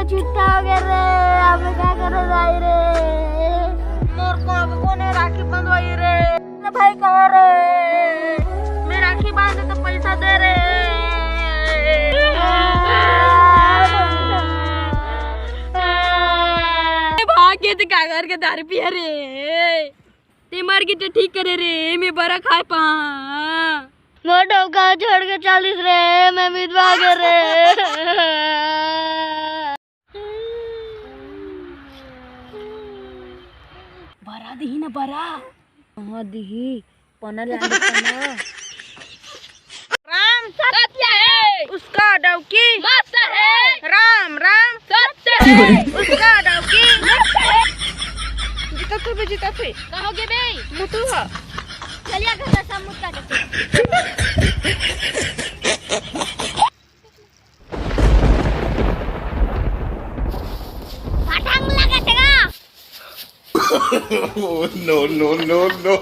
छुट्टा हो गया रे, अब क्या करे जाए रे। मोर को अब कोने राखी बंधवाई रे। ना भाई कहाँ रे? मैं राखी बांधे तो पैसा दे रे। भाग्य तो क्या करके दारू पिया रे। ते मर गई तो ठीक करे रे, मैं बड़ा खाए पा। मोटो का छोड़ के 40 रे, मैं विधवा गए रे। बरा दी ना बरा। हाँ दी पना ले पना। राम सत्य है, उसका डौकी मस्त है। राम राम सत्य है, उसका डौकी मस्त है। जीता थे कहोगे बे? मुतु हा चलिए घर का मुद्दा करते। पतंग लगा चला। No, no, no, no.